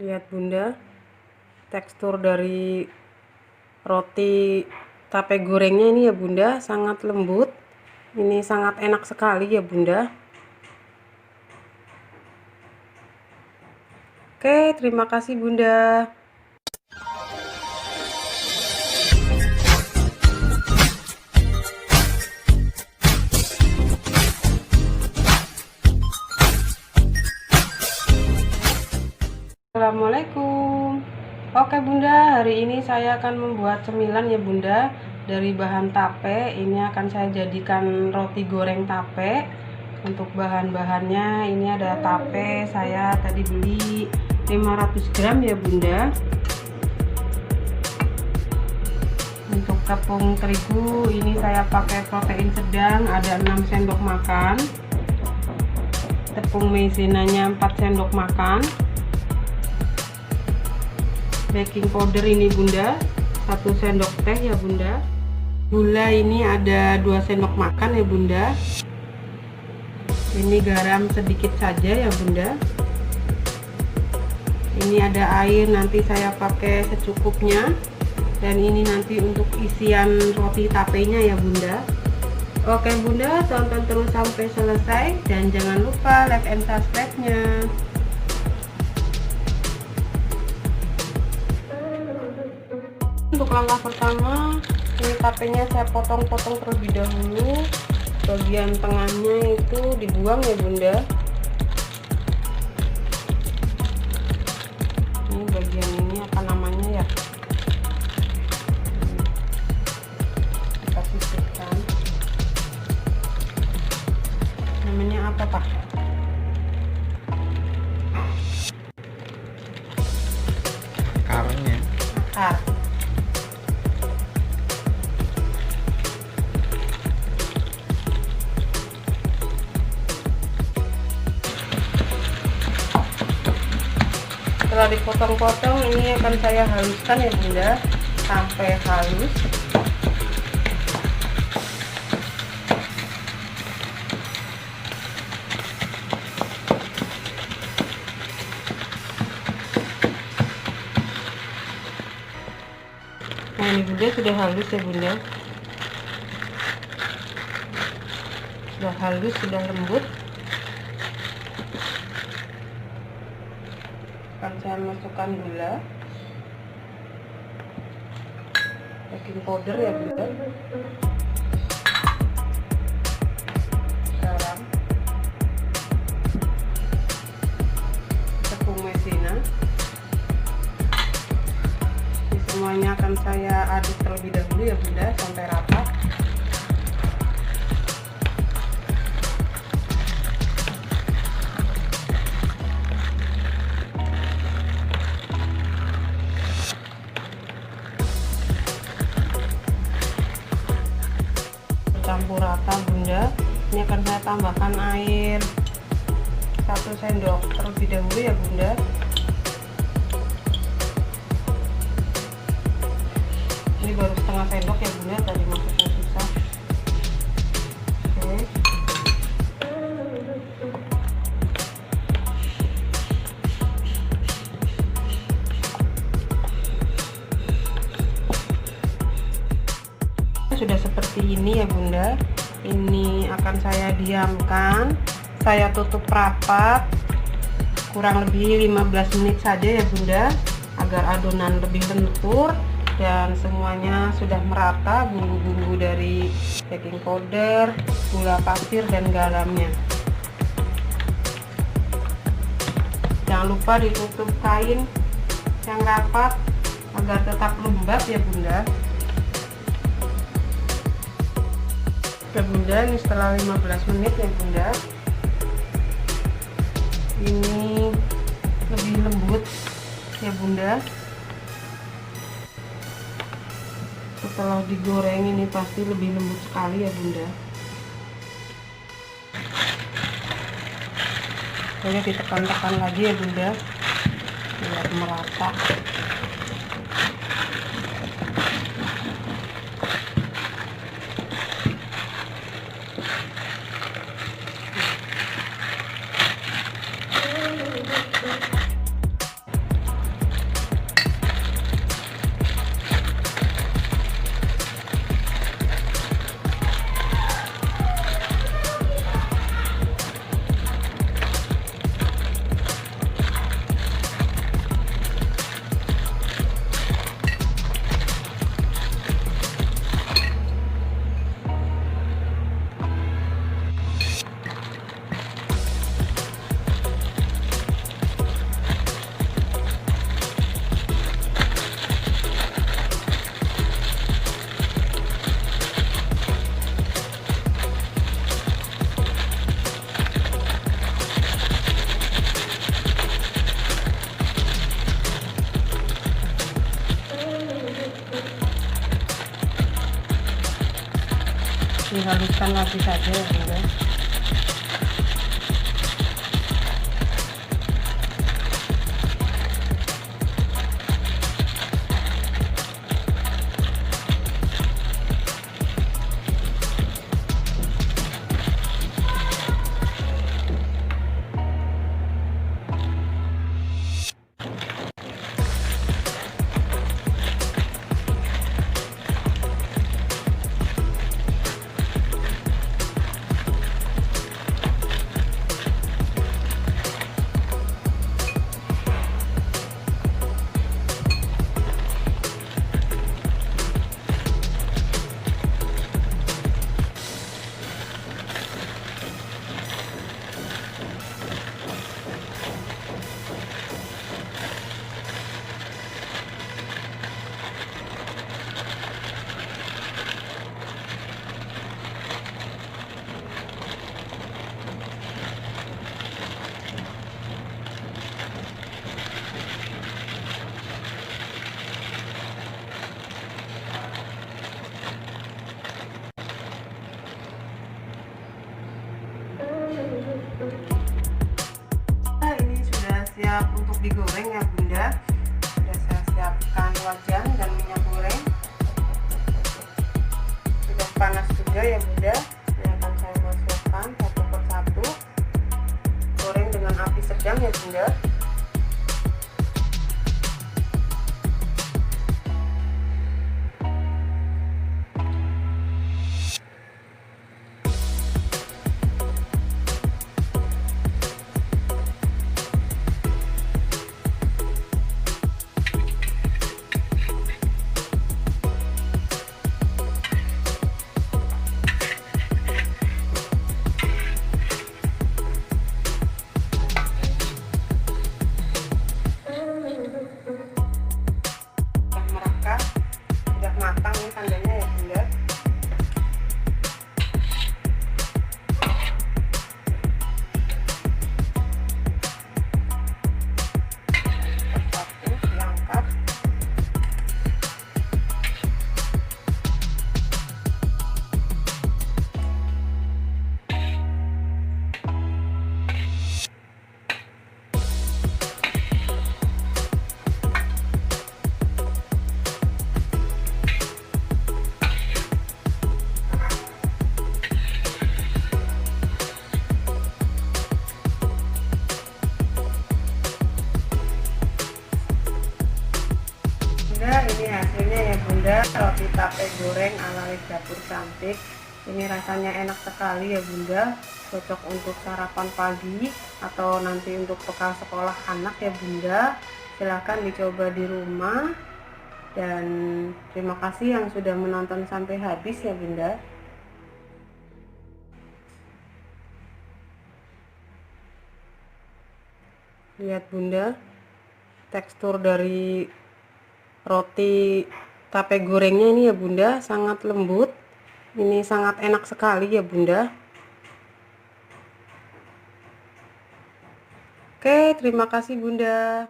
Lihat Bunda, tekstur dari roti tape gorengnya ini ya Bunda, sangat lembut. Ini sangat enak sekali ya Bunda. Oke, terima kasih Bunda. Assalamualaikum. Oke Bunda, hari ini saya akan membuat cemilan ya Bunda. Dari bahan tape, ini akan saya jadikan roti goreng tape. Untuk bahan-bahannya, ini ada tape, saya tadi beli 500 gram ya Bunda. Untuk tepung terigu, ini saya pakai protein sedang, ada 6 sendok makan. Tepung maizenanya 4 sendok makan. Baking powder ini Bunda 1 sendok teh ya Bunda. Gula ini ada 2 sendok makan ya Bunda. Ini garam sedikit saja ya Bunda. Ini ada air, nanti saya pakai secukupnya. Dan ini nanti untuk isian roti tapenya ya Bunda. Oke Bunda, tonton terus sampai selesai dan jangan lupa like and subscribe-nya. Untuk langkah pertama, ini tapenya saya potong-potong terlebih dahulu. Bagian tengahnya itu dibuang ya Bunda. Ini bagian ini apa namanya ya, kita sisihkan. Namanya apa Pak? Akarnya. Akar. Setelah dipotong-potong, ini akan saya haluskan ya Bunda sampai halus. Nah ini Bunda sudah halus ya Bunda, sudah halus, sudah lembut. Akan saya masukkan gula, baking powder ya Bunda, garam, tepung maizena. Ini semuanya akan saya aduk terlebih dahulu ya Bunda sampai rata. Campur rata Bunda. Ini akan saya tambahkan air 1 sendok terlebih dahulu ya Bunda. Ini baru setengah sendok ya Bunda, tadi masuknya susah. Oke. Sudah seperti ini ya Bunda. Ini akan saya diamkan, saya tutup rapat kurang lebih 15 menit saja ya Bunda, agar adonan lebih lentur dan semuanya sudah merata bumbu-bumbu dari baking powder, gula pasir dan garamnya. Jangan lupa ditutup kain yang rapat agar tetap lembab ya Bunda. Oke Bunda, ini setelah 15 menit ya Bunda, ini lebih lembut ya Bunda. Setelah digoreng ini pasti lebih lembut sekali ya Bunda. Pokoknya ditekan-tekan lagi ya Bunda biar merata. haluskan lagi saja ya bunda. Nah, ini sudah siap untuk digoreng ya bunda. Sudah saya siapkan wajan dan minyak goreng. Sudah panas juga ya bunda. Ini akan saya masukkan satu persatu. Goreng dengan api sedang ya bunda. Sudah matang nih tandanya ya bunda. Satu diangkat. Ini hasilnya ya bunda, roti tape goreng ala dapur cantik. Ini rasanya enak sekali ya bunda, cocok untuk sarapan pagi atau nanti untuk bekal sekolah anak ya bunda. Silahkan dicoba di rumah, dan terima kasih yang sudah menonton sampai habis ya bunda. Lihat bunda, tekstur dari roti tape gorengnya ini ya bunda, sangat lembut. Ini sangat enak sekali ya bunda. Oke, terima kasih bunda.